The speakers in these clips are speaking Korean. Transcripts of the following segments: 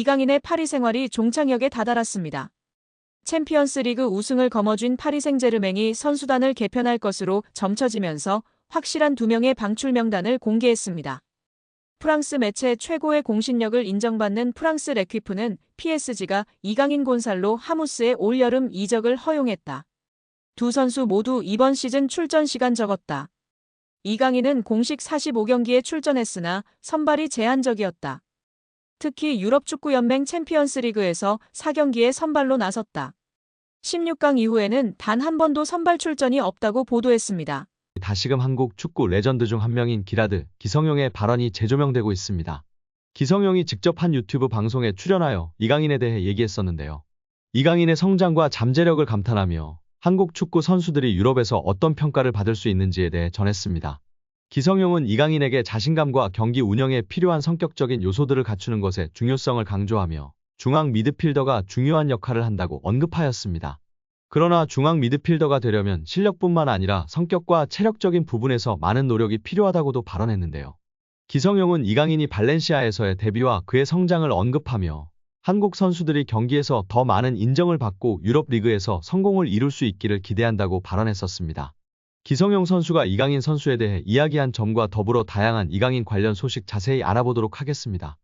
이강인의 파리 생활이 종착역에 다다랐습니다. 챔피언스리그 우승을 거머쥔 파리 생제르맹이 선수단을 개편할 것으로 점쳐지면서 확실한 2명의 방출 명단을 공개했습니다. 프랑스 매체 최고의 공신력을 인정받는 프랑스 레퀴프는 PSG가 이강인 곤살로 하무스의 올여름 이적을 허용했다. 두 선수 모두 이번 시즌 출전 시간 적었다. 이강인은 공식 45경기에 출전했으나 선발이 제한적이었다. 특히 유럽축구연맹 챔피언스리그에서 4경기에 선발로 나섰다. 16강 이후에는 단 한 번도 선발 출전이 없다고 보도했습니다. 다시금 한국 축구 레전드 중 한 명인 기라드, 기성용의 발언이 재조명되고 있습니다. 기성용이 직접 한 유튜브 방송에 출연하여 이강인에 대해 얘기했었는데요. 이강인의 성장과 잠재력을 감탄하며 한국 축구 선수들이 유럽에서 어떤 평가를 받을 수 있는지에 대해 전했습니다. 기성용은 이강인에게 자신감과 경기 운영에 필요한 성격적인 요소들을 갖추는 것의 중요성을 강조하며 중앙 미드필더가 중요한 역할을 한다고 언급하였습니다. 그러나 중앙 미드필더가 되려면 실력뿐만 아니라 성격과 체력적인 부분에서 많은 노력이 필요하다고도 발언했는데요. 기성용은 이강인이 발렌시아에서의 데뷔와 그의 성장을 언급하며 한국 선수들이 경기에서 더 많은 인정을 받고 유럽 리그에서 성공을 이룰 수 있기를 기대한다고 발언했었습니다. 기성용 선수가 이강인 선수에 대해 이야기한 점과 더불어 다양한 이강인 관련 소식 자세히 알아보도록 하겠습니다.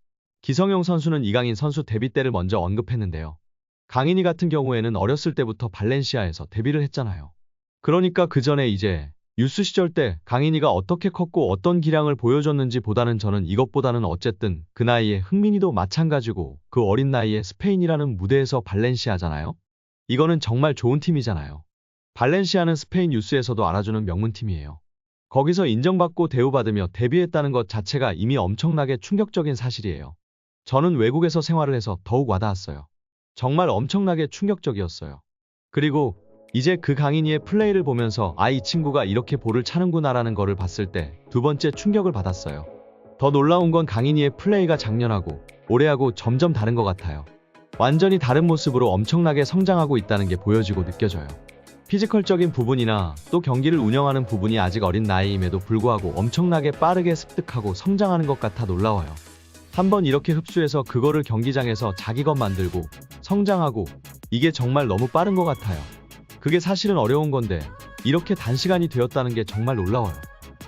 기성용 선수는 이강인 선수 데뷔 때를 먼저 언급했는데요. 강인이 같은 경우에는 어렸을 때부터 발렌시아에서 데뷔를 했잖아요. 그러니까 그 전에 이제 유스 시절 때 강인이가 어떻게 컸고 어떤 기량을 보여줬는지 보다는 저는 이것보다는 어쨌든 그 나이에 흥민이도 마찬가지고 그 어린 나이에 스페인이라는 무대에서 발렌시아잖아요. 이거는 정말 좋은 팀이잖아요. 발렌시아는 스페인 유스에서도 알아주는 명문팀이에요. 거기서 인정받고 대우받으며 데뷔했다는 것 자체가 이미 엄청나게 충격적인 사실이에요. 저는 외국에서 생활을 해서 더욱 와닿았어요. 정말 엄청나게 충격적이었어요. 그리고 이제 그 강인이의 플레이를 보면서 이 친구가 이렇게 볼을 차는구나라는 거를 봤을 때 두 번째 충격을 받았어요. 더 놀라운 건 강인이의 플레이가 작년하고 올해하고 점점 다른 것 같아요. 완전히 다른 모습으로 엄청나게 성장하고 있다는 게 보여지고 느껴져요. 피지컬적인 부분이나 또 경기를 운영하는 부분이 아직 어린 나이임에도 불구하고 엄청나게 빠르게 습득하고 성장하는 것 같아 놀라워요. 한번 이렇게 흡수해서 그거를 경기장에서 자기 것 만들고 성장하고 이게 정말 너무 빠른 것 같아요. 그게 사실은 어려운 건데 이렇게 단시간이 되었다는 게 정말 놀라워요.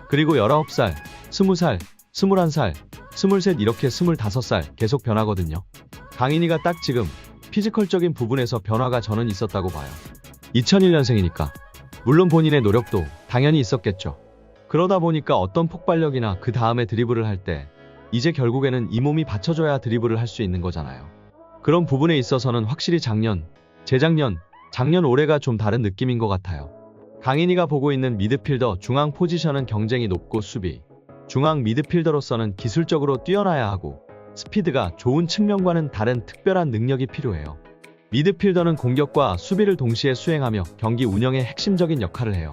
그리고 19살, 20살, 21살, 23 이렇게 25살 계속 변하거든요. 강인이가 딱 지금 피지컬적인 부분에서 변화가 저는 있었다고 봐요. 2001년생이니까 물론 본인의 노력도 당연히 있었겠죠. 그러다 보니까 어떤 폭발력이나 그 다음에 드리블을 할 때 이제 결국에는 이 몸이 받쳐줘야 드리블을 할 수 있는 거잖아요. 그런 부분에 있어서는 확실히 작년, 재작년, 작년 올해가 좀 다른 느낌인 것 같아요. 강인이가 보고 있는 미드필더 중앙 포지션은 경쟁이 높고 수비, 중앙 미드필더로서는 기술적으로 뛰어나야 하고 스피드가 좋은 측면과는 다른 특별한 능력이 필요해요. 미드필더는 공격과 수비를 동시에 수행하며 경기 운영의 핵심적인 역할을 해요.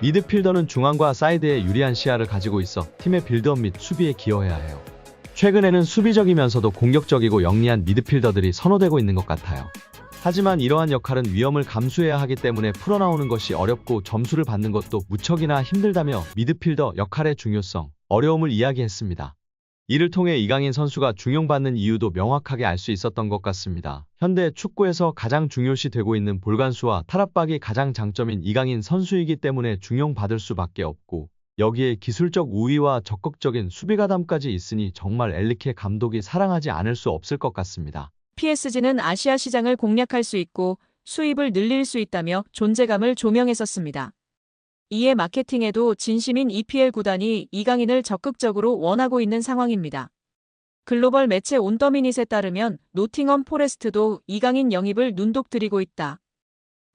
미드필더는 중앙과 사이드에 유리한 시야를 가지고 있어 팀의 빌드업 및 수비에 기여해야 해요. 최근에는 수비적이면서도 공격적이고 영리한 미드필더들이 선호되고 있는 것 같아요. 하지만 이러한 역할은 위험을 감수해야 하기 때문에 풀어나오는 것이 어렵고 점수를 받는 것도 무척이나 힘들다며 미드필더 역할의 중요성, 어려움을 이야기했습니다. 이를 통해 이강인 선수가 중용받는 이유도 명확하게 알 수 있었던 것 같습니다. 현대 축구에서 가장 중요시 되고 있는 볼간수와 탈압박이 가장 장점인 이강인 선수이기 때문에 중용받을 수밖에 없고 여기에 기술적 우위와 적극적인 수비가담까지 있으니 정말 엔리케 감독이 사랑하지 않을 수 없을 것 같습니다. PSG는 아시아 시장을 공략할 수 있고 수입을 늘릴 수 있다며 존재감을 조명했었습니다. 이에 마케팅에도 진심인 EPL 구단이 이강인을 적극적으로 원하고 있는 상황입니다. 글로벌 매체 온더미닛에 따르면 노팅엄 포레스트도 이강인 영입을 눈독 들이고 있다.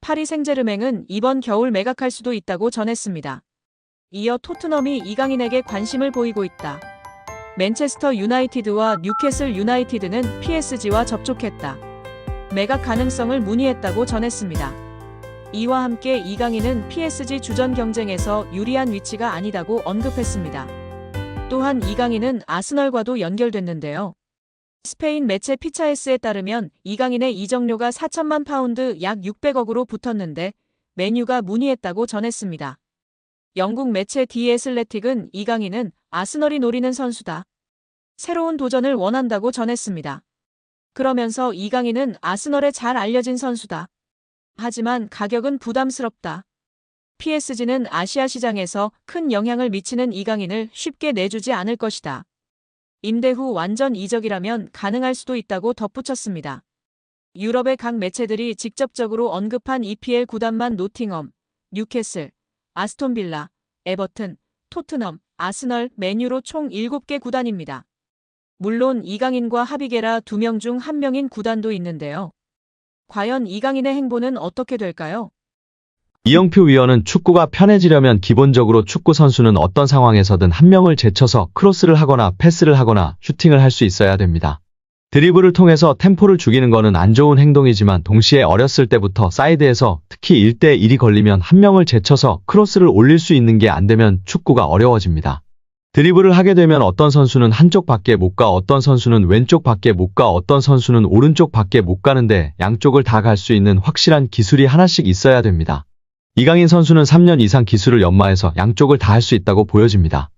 파리 생제르맹은 이번 겨울 매각할 수도 있다고 전했습니다. 이어 토트넘이 이강인에게 관심을 보이고 있다. 맨체스터 유나이티드와 뉴캐슬 유나이티드는 PSG와 접촉했다. 매각 가능성을 문의했다고 전했습니다. 이와 함께 이강인은 PSG 주전 경쟁에서 유리한 위치가 아니다고 언급했습니다. 또한 이강인은 아스널과도 연결됐는데요. 스페인 매체 피차에스에 따르면 이강인의 이적료가 4천만 파운드 약 600억으로 붙었는데 맨유가 문의했다고 전했습니다. 영국 매체 디 애슬레틱은 이강인은 아스널이 노리는 선수다. 새로운 도전을 원한다고 전했습니다. 그러면서 이강인은 아스널에 잘 알려진 선수다. 하지만 가격은 부담스럽다. PSG는 아시아 시장에서 큰 영향을 미치는 이강인을 쉽게 내주지 않을 것이다. 임대 후 완전 이적이라면 가능할 수도 있다고 덧붙였습니다. 유럽의 각 매체들이 직접적으로 언급한 EPL 구단만 노팅엄, 뉴캐슬, 아스톤 빌라, 에버튼, 토트넘, 아스널, 맨유로 총 7개 구단입니다. 물론 이강인과 하비게라 2명 중 1명인 구단도 있는데요. 과연 이강인의 행보는 어떻게 될까요? 이영표 위원은 축구가 편해지려면 기본적으로 축구 선수는 어떤 상황에서든 한 명을 제쳐서 크로스를 하거나 패스를 하거나 슈팅을 할 수 있어야 됩니다. 드리블을 통해서 템포를 죽이는 것은 안 좋은 행동이지만 동시에 어렸을 때부터 사이드에서 특히 1대1이 걸리면 한 명을 제쳐서 크로스를 올릴 수 있는 게 안 되면 축구가 어려워집니다. 드리블을 하게 되면 어떤 선수는 한쪽 밖에 못 가, 어떤 선수는 왼쪽 밖에 못 가, 어떤 선수는 오른쪽 밖에 못 가는데 양쪽을 다 갈 수 있는 확실한 기술이 하나씩 있어야 됩니다. 이강인 선수는 3년 이상 기술을 연마해서 양쪽을 다 할 수 있다고 보여집니다.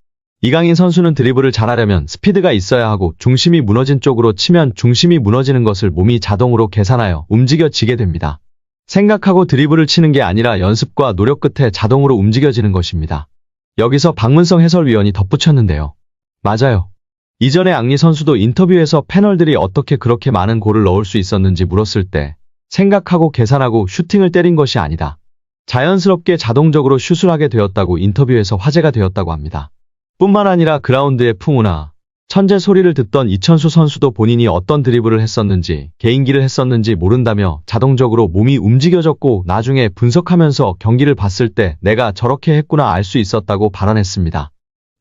이강인 선수는 드리블을 잘하려면 스피드가 있어야 하고 중심이 무너진 쪽으로 치면 중심이 무너지는 것을 몸이 자동으로 계산하여 움직여지게 됩니다. 생각하고 드리블을 치는 게 아니라 연습과 노력 끝에 자동으로 움직여지는 것입니다. 여기서 박문성 해설위원이 덧붙였는데요. 맞아요. 이전에 앙리 선수도 인터뷰에서 패널들이 어떻게 그렇게 많은 골을 넣을 수 있었는지 물었을 때 생각하고 계산하고 슈팅을 때린 것이 아니다. 자연스럽게 자동적으로 슛을 하게 되었다고 인터뷰에서 화제가 되었다고 합니다. 뿐만 아니라 그라운드의 풍우나 천재 소리를 듣던 이천수 선수도 본인이 어떤 드리블을 했었는지 개인기를 했었는지 모른다며 자동적으로 몸이 움직여졌고 나중에 분석하면서 경기를 봤을 때 내가 저렇게 했구나 알 수 있었다고 발언했습니다.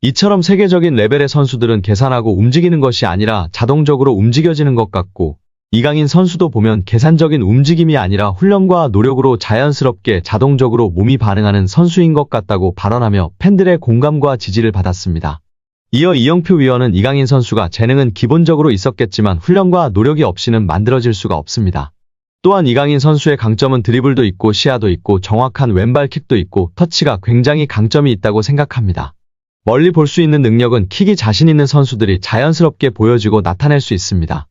이처럼 세계적인 레벨의 선수들은 계산하고 움직이는 것이 아니라 자동적으로 움직여지는 것 같고 이강인 선수도 보면 계산적인 움직임이 아니라 훈련과 노력으로 자연스럽게 자동적으로 몸이 반응하는 선수인 것 같다고 발언하며 팬들의 공감과 지지를 받았습니다. 이어 이영표 위원은 이강인 선수가 재능은 기본적으로 있었겠지만 훈련과 노력이 없이는 만들어질 수가 없습니다. 또한 이강인 선수의 강점은 드리블도 있고 시야도 있고 정확한 왼발킥도 있고 터치가 굉장히 강점이 있다고 생각합니다. 멀리 볼 수 있는 능력은 킥이 자신 있는 선수들이 자연스럽게 보여지고 나타낼 수 있습니다.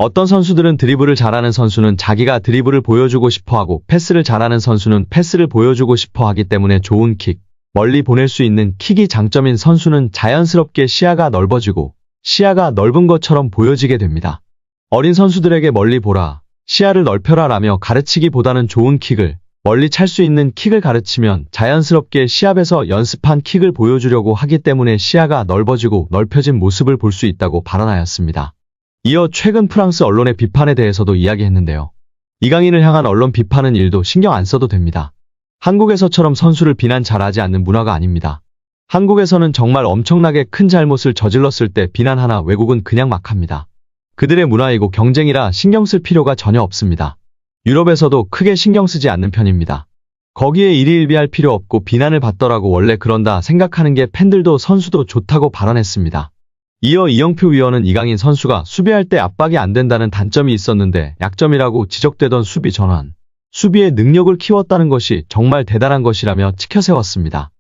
어떤 선수들은 드리블을 잘하는 선수는 자기가 드리블을 보여주고 싶어하고 패스를 잘하는 선수는 패스를 보여주고 싶어하기 때문에 좋은 킥, 멀리 보낼 수 있는 킥이 장점인 선수는 자연스럽게 시야가 넓어지고 시야가 넓은 것처럼 보여지게 됩니다. 어린 선수들에게 멀리 보라, 시야를 넓혀라 라며 가르치기보다는 좋은 킥을, 멀리 찰 수 있는 킥을 가르치면 자연스럽게 시합에서 연습한 킥을 보여주려고 하기 때문에 시야가 넓어지고 넓혀진 모습을 볼 수 있다고 발언하였습니다. 이어 최근 프랑스 언론의 비판에 대해서도 이야기했는데요. 이강인을 향한 언론 비판은 일도 신경 안 써도 됩니다. 한국에서처럼 선수를 비난 잘하지 않는 문화가 아닙니다. 한국에서는 정말 엄청나게 큰 잘못을 저질렀을 때 비난하나 외국은 그냥 막 합니다. 그들의 문화이고 경쟁이라 신경 쓸 필요가 전혀 없습니다. 유럽에서도 크게 신경 쓰지 않는 편입니다. 거기에 일희일비할 필요 없고 비난을 받더라고 원래 그런다 생각하는 게 팬들도 선수도 좋다고 발언했습니다. 이어 이영표 위원은 이강인 선수가 수비할 때 압박이 안 된다는 단점이 있었는데 약점이라고 지적되던 수비 전환, 수비의 능력을 키웠다는 것이 정말 대단한 것이라며 치켜세웠습니다.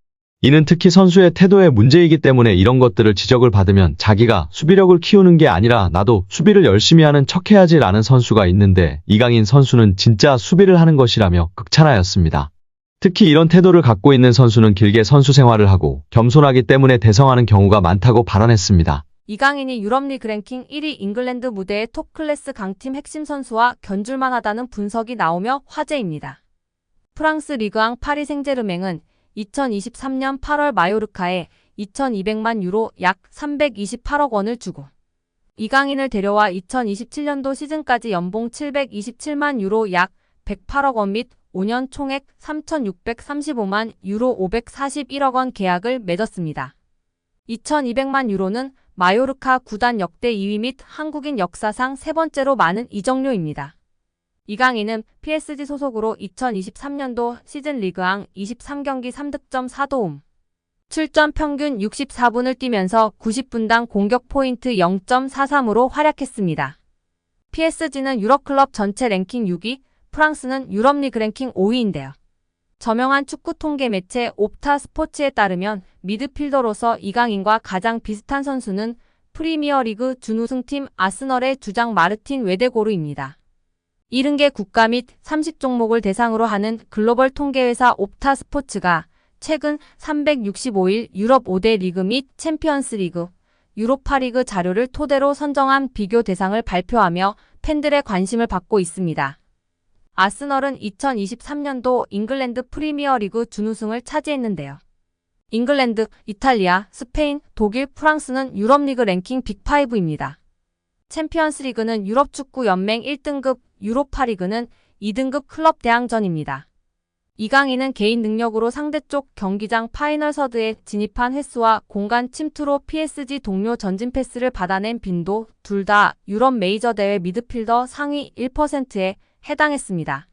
이는 특히 선수의 태도의 문제이기 때문에 이런 것들을 지적을 받으면 자기가 수비력을 키우는 게 아니라 나도 수비를 열심히 하는 척해야지 라는 선수가 있는데 이강인 선수는 진짜 수비를 하는 것이라며 극찬하였습니다. 특히 이런 태도를 갖고 있는 선수는 길게 선수 생활을 하고 겸손하기 때문에 대성하는 경우가 많다고 발언했습니다. 이강인이 유럽리그 랭킹 1위 잉글랜드 무대의 톱클래스 강팀 핵심 선수와 견줄만 하다는 분석이 나오며 화제입니다. 프랑스 리그앙 파리 생제르맹은 2023년 8월 마요르카에 2,200만 유로 약 328억 원을 주고 이강인을 데려와 2027년도 시즌까지 연봉 727만 유로 약 108억 원 및 5년 총액 3,635만 유로 541억 원 계약을 맺었습니다. 2,200만 유로는 마요르카 구단 역대 2위 및 한국인 역사상 세 번째로 많은 이적료입니다. 이강인은 PSG 소속으로 2023년도 시즌 리그앙 23경기 3득점 4도움, 출전 평균 64분을 뛰면서 90분당 공격 포인트 0.43으로 활약했습니다. PSG는 유럽클럽 전체 랭킹 6위, 프랑스는 유럽리그 랭킹 5위인데요. 저명한 축구 통계 매체 옵타 스포츠에 따르면 미드필더로서 이강인과 가장 비슷한 선수는 프리미어리그 준우승팀 아스널의 주장 마르틴 웨데고르입니다. 70개 국가 및 30종목을 대상으로 하는 글로벌 통계회사 옵타 스포츠가 최근 365일 유럽 5대 리그 및 챔피언스 리그, 유로파리그 자료를 토대로 선정한 비교 대상을 발표하며 팬들의 관심을 받고 있습니다. 아스널은 2023년도 잉글랜드 프리미어리그 준우승을 차지했는데요. 잉글랜드, 이탈리아, 스페인, 독일, 프랑스는 유럽리그 랭킹 빅5입니다. 챔피언스리그는 유럽축구연맹 1등급, 유로파리그는 2등급 클럽 대항전입니다. 이강인은 개인 능력으로 상대쪽 경기장 파이널 서드에 진입한 횟수와 공간 침투로 PSG 동료 전진 패스를 받아낸 빈도 둘 다 유럽 메이저 대회 미드필더 상위 1%에 해당했습니다.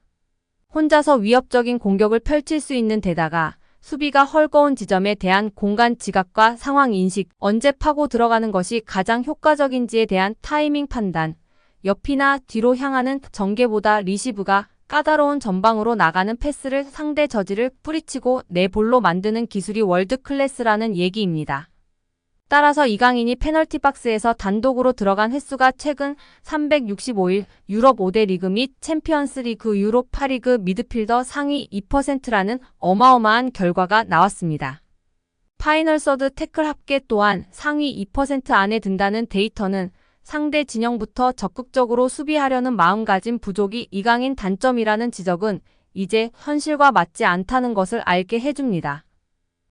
혼자서 위협적인 공격을 펼칠 수 있는 데다가 수비가 헐거운 지점에 대한 공간 지각과 상황 인식, 언제 파고 들어가는 것이 가장 효과적인지에 대한 타이밍 판단, 옆이나 뒤로 향하는 전개보다 리시브가 까다로운 전방으로 나가는 패스를 상대 저지를 뿌리치고 내 볼로 만드는 기술이 월드 클래스라는 얘기입니다. 따라서 이강인이 페널티 박스에서 단독으로 들어간 횟수가 최근 365일 유럽 5대 리그 및 챔피언스 리그 유로파리그 미드필더 상위 2%라는 어마어마한 결과가 나왔습니다. 파이널 서드 태클 합계 또한 상위 2% 안에 든다는 데이터는 상대 진영부터 적극적으로 수비하려는 마음가짐 부족이 이강인 단점이라는 지적은 이제 현실과 맞지 않다는 것을 알게 해줍니다.